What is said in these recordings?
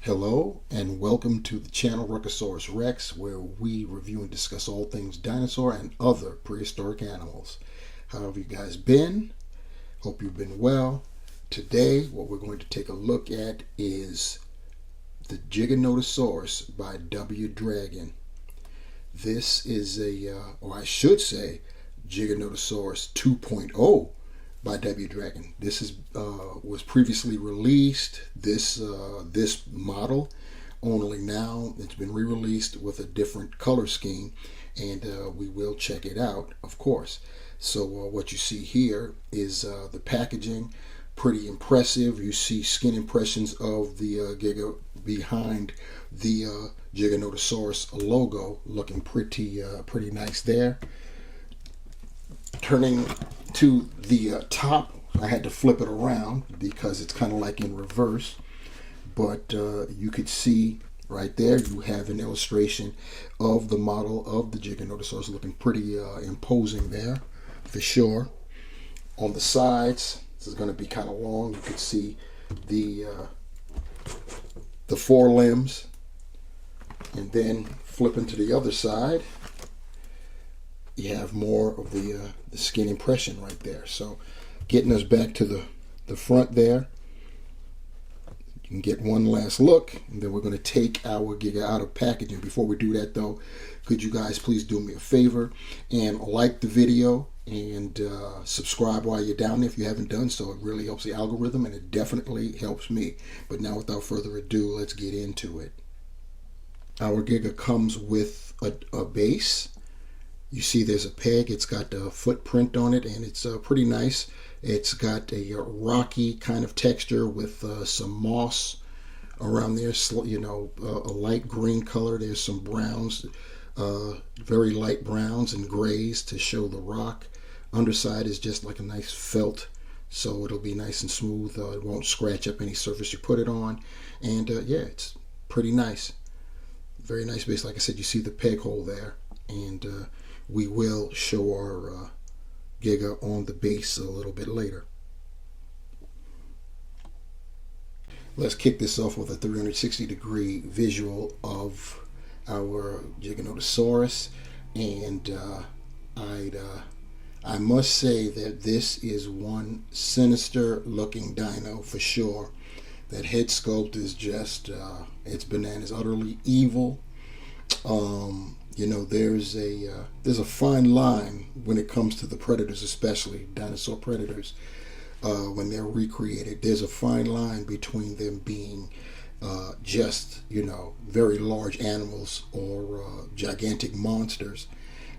Hello and welcome to the channel Giganotosaurus Rex, where we review and discuss all things dinosaur and other prehistoric animals. How have you guys been? Hope you've been well. Today what we're going to take a look at is the Giganotosaurus by W. Dragon. This is or I should say, Giganotosaurus 2.0 by W. Dragon. This is was previously released. This model only now it's been re-released with a different color scheme, and we will check it out, of course. So what you see here is the packaging, pretty impressive. You see skin impressions of the Giga behind the Giganotosaurus logo, looking pretty nice there. Turning to the top, I had to flip it around because it's kind of like in reverse, but you could see right there you have an illustration of the model of the Giganotosaurus, looking pretty imposing there for sure. On the sides, this is going to be kind of long. You can see the forelimbs, and then flipping to the other side, you have more of the skin impression right there. So getting us back to the front there, you can get one last look, and then we're going to take our Giga out of packaging. Before we do that though, could you guys please do me a favor and like the video and subscribe while you're down there if you haven't done so. It really helps the algorithm, and it definitely helps me. But now without further ado, let's get into it. Our Giga comes with a base. You see there's a peg. It's got a footprint on it, and it's pretty nice. It's got a rocky kind of texture with some moss around there, you know, a light green color. There's some browns, very light browns and grays to show the rock. Underside is just like a nice felt, so it'll be nice and smooth. It won't scratch up any surface you put it on. And yeah, it's pretty nice. Very nice base. Like I said, you see the peg hole there, and we will show our Giga on the base a little bit later. Let's kick this off with a 360-degree visual of our Giganotosaurus, and I must say that this is one sinister looking dino for sure. That head sculpt is just it's bananas, utterly evil. You know, there's a fine line when it comes to the predators, especially dinosaur predators. When they're recreated, there's a fine line between them being just, you know, very large animals or gigantic monsters.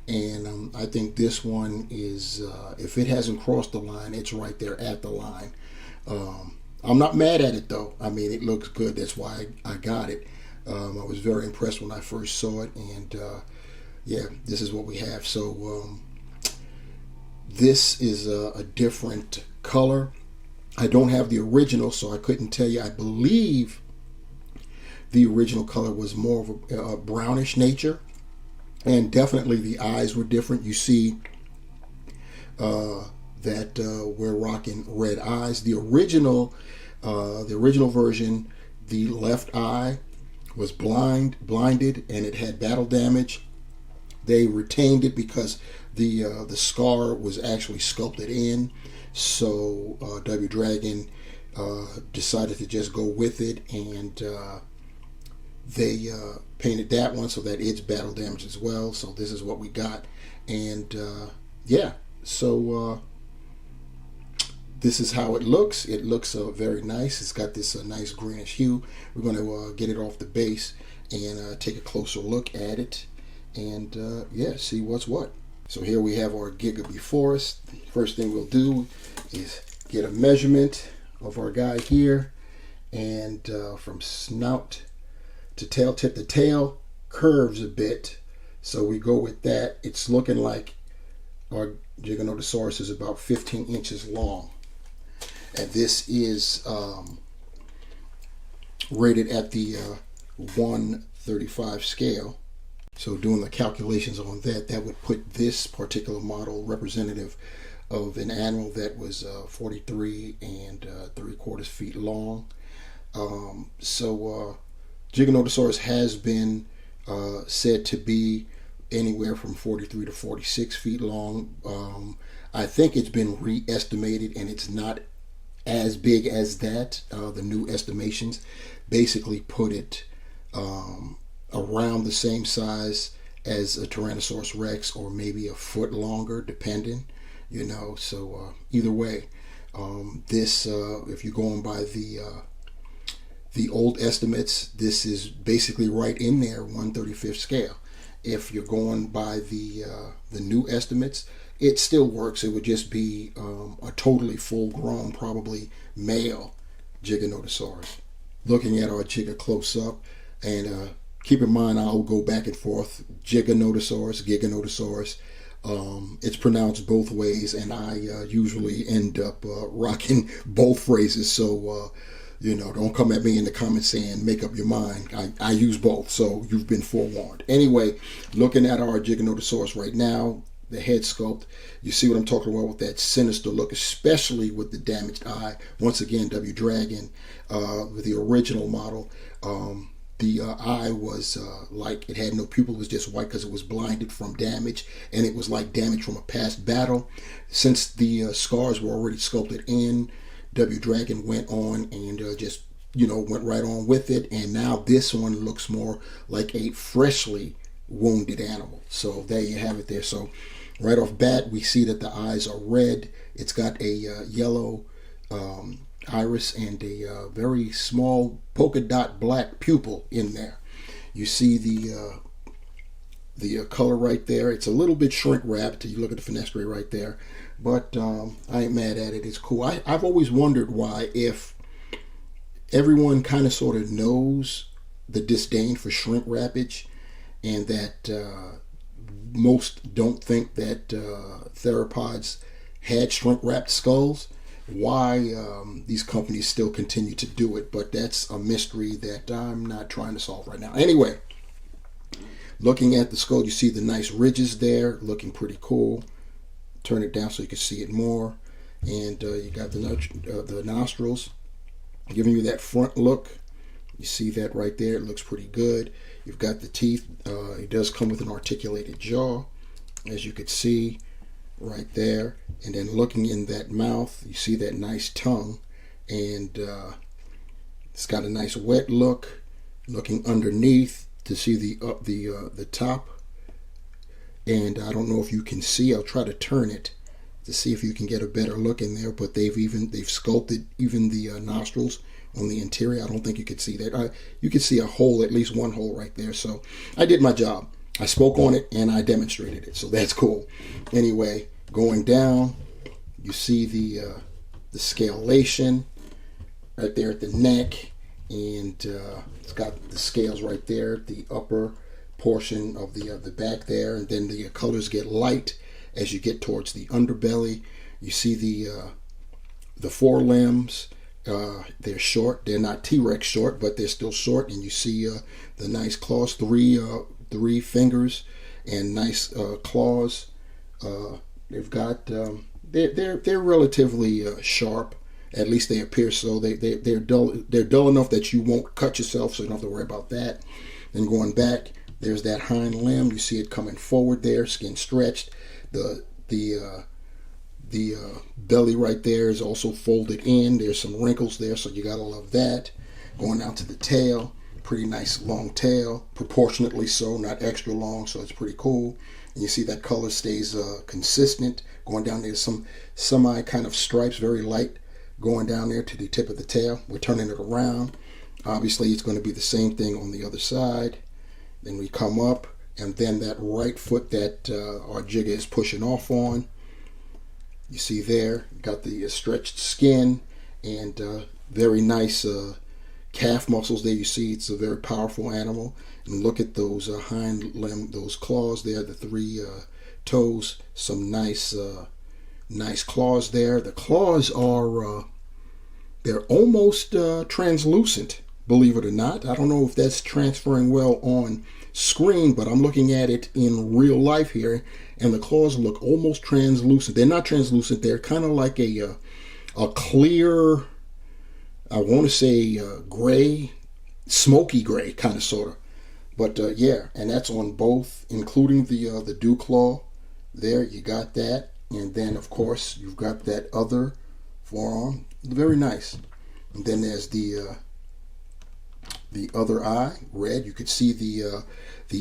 And I think this one is, if it hasn't crossed the line, it's right there at the line. I'm not mad at it though. I mean, it looks good. That's why I got it. I was very impressed when I first saw it, and yeah, this is what we have. So this is a different color. I don't have the original, so I couldn't tell you. I believe the original color was more of a brownish nature, and definitely the eyes were different. You see that we're rocking red eyes. The original version, the left eye was blinded, and it had battle damage. They retained it because the scar was actually sculpted in. So W. Dragon decided to just go with it, and they painted that one so that it's battle damage as well. So this is what we got, and yeah, so this is how it looks. It looks very nice. It's got this nice greenish hue. We're going to get it off the base and take a closer look at it, and yeah, see what's what. So here we have our Giga before us. The first thing we'll do is get a measurement of our guy here, and from snout to tail tip. The tail curves a bit, so we go with that. It's looking like our Giganotosaurus is about 15 inches long. And this is rated at the 1/35 scale. So doing the calculations on that, that would put this particular model representative of an animal that was 43 3/4 feet long. So Giganotosaurus has been said to be anywhere from 43 to 46 feet long. I think it's been re-estimated and it's not as big as that. The new estimations basically put it around the same size as a Tyrannosaurus Rex, or maybe a foot longer, depending. So either way, this if you're going by the old estimates, this is basically right in there, 1/35 scale. If you're going by the new estimates, it still works. It would just be a totally full-grown, probably male Giganotosaurus. Looking at our Giga close-up, and keep in mind I'll go back and forth, Giganotosaurus. It's pronounced both ways, and I usually end up rocking both phrases. So, don't come at me in the comments saying make up your mind. I use both, so you've been forewarned. Anyway, looking at our Giganotosaurus right now, the head sculpt, you see what I'm talking about with that sinister look, especially with the damaged eye. Once again, W Dragon, with the original model, the eye was like it had no pupil. It was just white because it was blinded from damage, and it was like damage from a past battle. Since the scars were already sculpted in, W Dragon went on and just went right on with it, and now this one looks more like a freshly wounded animal. So there you have it there. So right off bat, we see that the eyes are red. It's got a yellow iris and a very small polka dot black pupil in there. You see the color right there. It's a little bit shrink wrapped. You look at the fenestre right there, but I ain't mad at it. It's cool. I've always wondered why, if everyone kind of sort of knows the disdain for shrink wrappage, and that most don't think that theropods had shrink wrapped skulls, why these companies still continue to do it. But that's a mystery that I'm not trying to solve right now. Anyway, looking at the skull, you see the nice ridges there, looking pretty cool. Turn it down so you can see it more. And you got the nostrils giving you that front look. You see that right there. It looks pretty good. You've got the teeth. It does come with an articulated jaw, as you could see right there. And then looking in that mouth, you see that nice tongue, and it's got a nice wet look. Looking underneath to see the top, and I don't know if you can see. I'll try to turn it to see if you can get a better look in there. But they've sculpted even the nostrils on the interior. I don't think you could see that. You can see a hole, at least one hole right there. So I did my job. I spoke on it and I demonstrated it. So that's cool. Anyway, going down, you see the scalation right there at the neck, and it's got the scales right there at the upper portion of the back there, and then the colors get light as you get towards the underbelly. You see the forelimbs. They're short. They're not T-Rex short, but they're still short. And you see the nice claws, three fingers, and nice claws. They've got they're relatively sharp. At least they appear so. They're dull. They're dull enough that you won't cut yourself, so you don't have to worry about that. Then going back, there's that hind limb. You see it coming forward there, skin stretched. The belly right there is also folded in. There's some wrinkles there, so you gotta love that. Going down to the tail, pretty nice long tail, proportionately so, not extra long, so it's pretty cool. And you see that color stays consistent. Going down there, some semi kind of stripes, very light, going down there to the tip of the tail. We're turning it around. Obviously, it's going to be the same thing on the other side. Then we come up, and then that right foot that our Giga is pushing off on. You see there, got the stretched skin, and very nice calf muscles there. You see it's a very powerful animal. And look at those hind limb, those claws there, the three toes. Some nice claws there. The claws are they're almost translucent, believe it or not. I don't know if that's transferring well on screen, but I'm looking at it in real life here, and the claws look almost translucent. They're not translucent. They're kind of like a clear, I want to say gray, smoky gray, kind of, sort of. But yeah, and that's on both, including the dew claw. There, you got that, and then of course you've got that other forearm. Very nice. And then there's the other eye, red. You could see the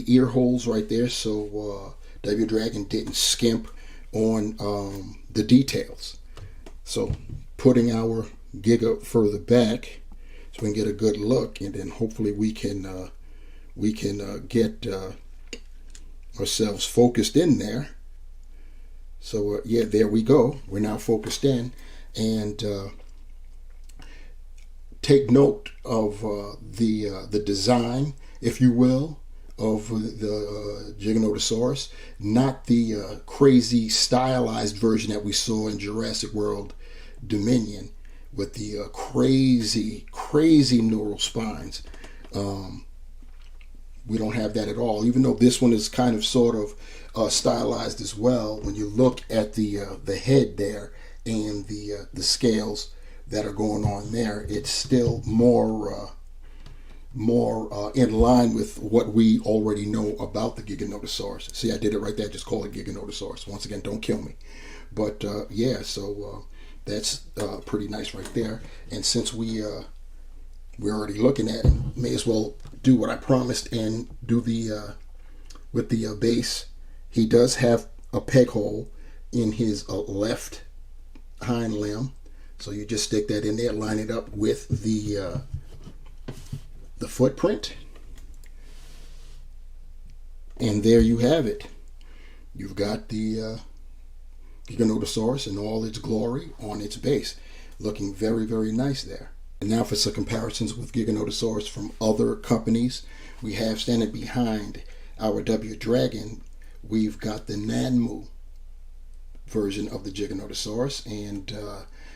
ear holes right there. So W Dragon didn't skimp on the details. So putting our Giga further back so we can get a good look, and then hopefully we can get ourselves focused in there. So yeah, there we go. We're now focused in, and take note of the design, if you will, of the Giganotosaurus, not the crazy stylized version that we saw in Jurassic World Dominion with the crazy neural spines. We don't have that at all, even though this one is kind of sort of stylized as well. When you look at the head there and the scales that are going on there, it's still more in line with what we already know about the Giganotosaurus. See, I did it right there. Just call it Giganotosaurus. Once again, don't kill me. But yeah, so that's pretty nice right there. And since we're already looking at it, may as well do what I promised and do the with the base. He does have a peg hole in his left hind limb, so you just stick that in there, line it up with the footprint, and there you have it. You've got the Giganotosaurus in all its glory on its base, looking very nice there. And now for some comparisons with Giganotosaurus from other companies. We have standing behind our W Dragon, we've got the Nanmu version of the Giganotosaurus, and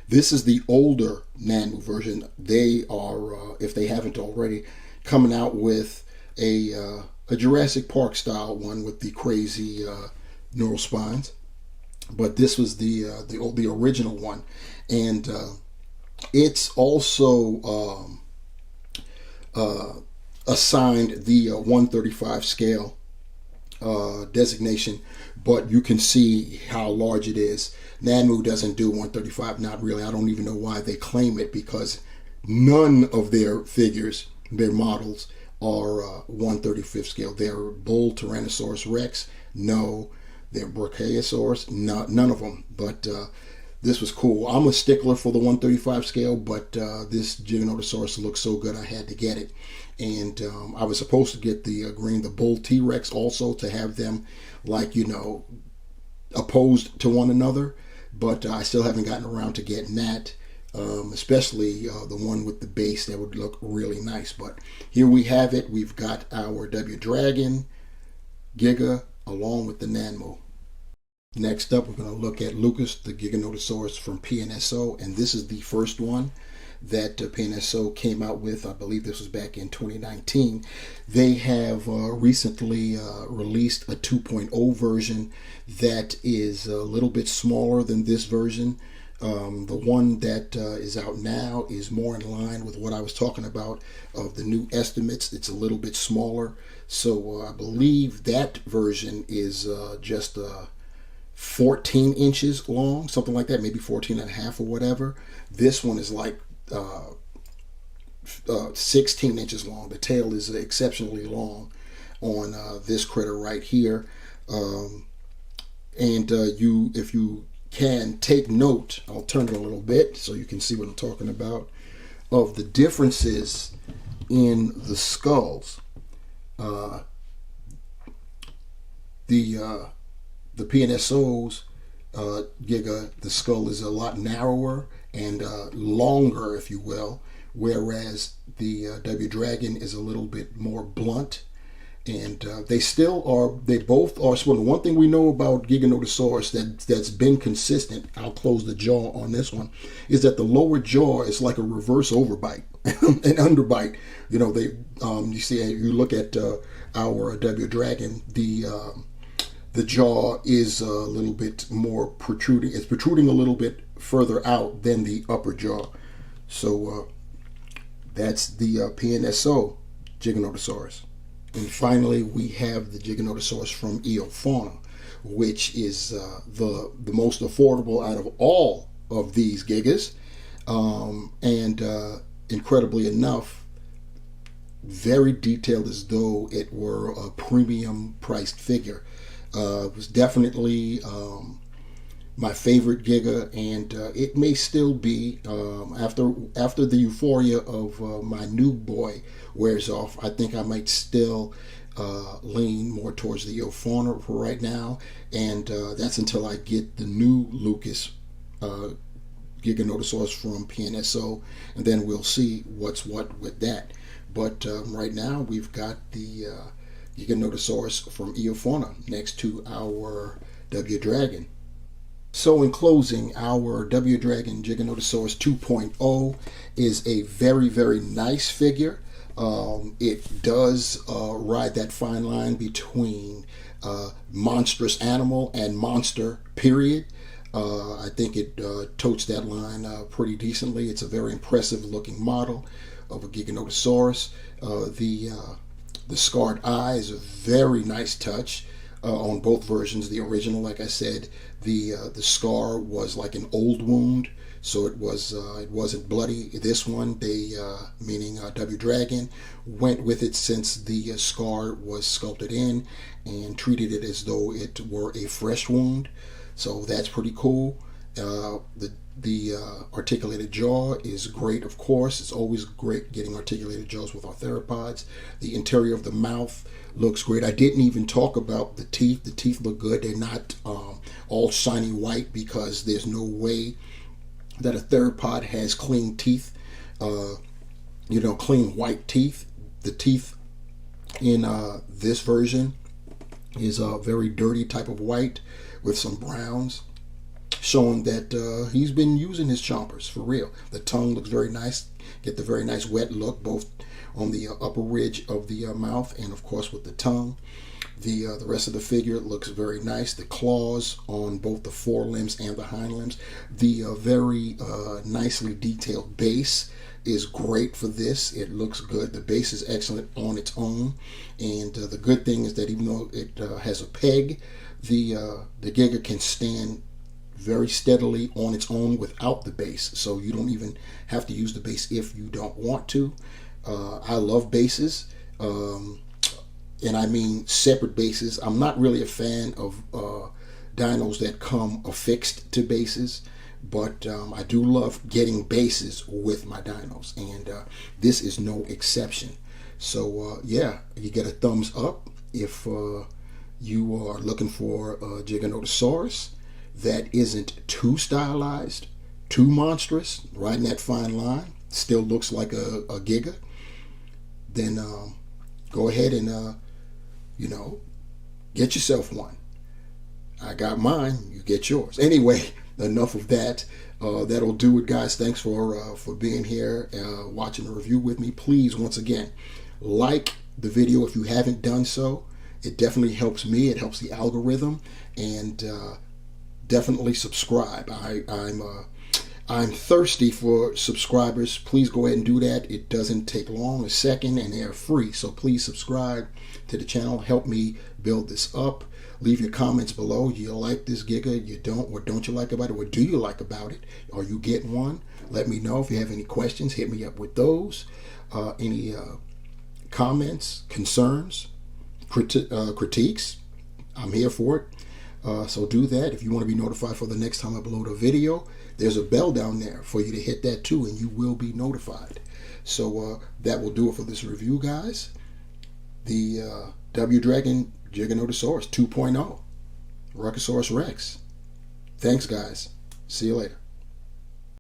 this is the older Nanmu version. They are, if they haven't already, coming out with a Jurassic Park style one with the crazy neural spines. But this was the original one, and it's also assigned the 135 scale designation, but you can see how large it is. Nanmu doesn't do 135, not really. I don't even know why they claim it, because none of their figures, their models, are 135th scale. Their bull Tyrannosaurus Rex, no. Their Brachiosaurus, none of them. But this was cool. I'm a stickler for the 135 scale, but this Giganotosaurus looks so good I had to get it. And I was supposed to get the green, the bull T-Rex also, to have them, like, you know, opposed to one another, but I still haven't gotten around to getting that, especially the one with the base. That would look really nice. But here we have it. We've got our W Dragon Giga along with the Nanmu. Next up, we're going to look at Lucas, the Giganotosaurus from PNSO, and this is the first one that PNSO came out with. I believe this was back in 2019. They have recently released a 2.0 version that is a little bit smaller than this version. The one that is out now is more in line with what I was talking about of the new estimates. It's a little bit smaller. So I believe that version is just 14 inches long, something like that, maybe 14 and a half or whatever. This one is like 16 inches long. The tail is exceptionally long on this critter right here. And if you can take note, I'll turn it a little bit so you can see what I'm talking about, of the differences in the skulls. The PNSO's Giga, the skull is a lot narrower and longer, if you will, whereas the W Dragon is a little bit more blunt. And they both are. So the one thing we know about Giganotosaurus that's been consistent, I'll close the jaw on this one, is that the lower jaw is like a reverse overbite, an underbite. You know, you see, you look at our W Dragon, the jaw is a little bit more protruding. It's protruding a little bit further out than the upper jaw. So that's the PNSO Giganotosaurus. And finally, we have the Giganotosaurus from Fauna, which is the most affordable out of all of these Gigas. And incredibly enough, very detailed, as though it were a premium priced figure. It was definitely my favorite Giga, and it may still be after the euphoria of my new boy wears off. I think I might still lean more towards the Fauna for right now, and that's until I get the new Lucas Giganotosaurus from PNSO, and then we'll see what's what with that. But right now we've got the Giganotosaurus from Fauna next to our W Dragon. So in closing, our W Dragon Giganotosaurus 2.0 is a very, very nice figure. It does ride that fine line between monstrous animal and monster, period. I think it totes that line pretty decently. It's a very impressive looking model of a Giganotosaurus. The scarred eye is a very nice touch on both versions. The original, like I said, the scar was like an old wound, so it wasn't bloody. This one, they meaning W Dragon, went with it since the scar was sculpted in and treated it as though it were a fresh wound. So that's pretty cool. The articulated jaw is great, of course. It's always great getting articulated jaws with our theropods. The interior of the mouth looks great. I didn't even talk about the teeth. The teeth look good. They're not all shiny white, because there's no way that a theropod has clean teeth, clean white teeth. The teeth in this version is a very dirty type of white with some browns, showing that he's been using his chompers for real. The tongue looks very nice. Get the very nice wet look both on the upper ridge of the mouth and of course with the tongue. The rest of the figure looks very nice. The claws on both the forelimbs and the hind limbs. The very nicely detailed base is great for this. It looks good. The base is excellent on its own, and the good thing is that even though it has a peg, the Giga can stand very steadily on its own without the base, so you don't even have to use the base if you don't want to. I love bases, and I mean separate bases. I'm not really a fan of dinos that come affixed to bases, but I do love getting bases with my dinos, and this is no exception. So yeah, you get a thumbs up if you are looking for a Giganotosaurus that isn't too stylized, too monstrous, riding that fine line, still looks like a Giga. Then go ahead and get yourself one. I got mine, you get yours. Anyway, enough of that. That'll do it, guys. Thanks for being here, watching the review with me. Please, once again, like the video if you haven't done so. It definitely helps me. It helps the algorithm, and definitely subscribe. I'm thirsty for subscribers. Please go ahead and do that. It doesn't take long, a second, and they're free. So please subscribe to the channel. Help me build this up. Leave your comments below. You like this Giga? You don't? What don't you like about it? What do you like about it? Are you getting one? Let me know. If you have any questions, hit me up with those. Any comments, concerns, critiques, I'm here for it. So do that. If you want to be notified for the next time I upload a video, there's a bell down there for you to hit that too, and you will be notified. So that will do it for this review, guys. The W Dragon Giganotosaurus 2.0, Rhinoceros Rex. Thanks, guys. See you later.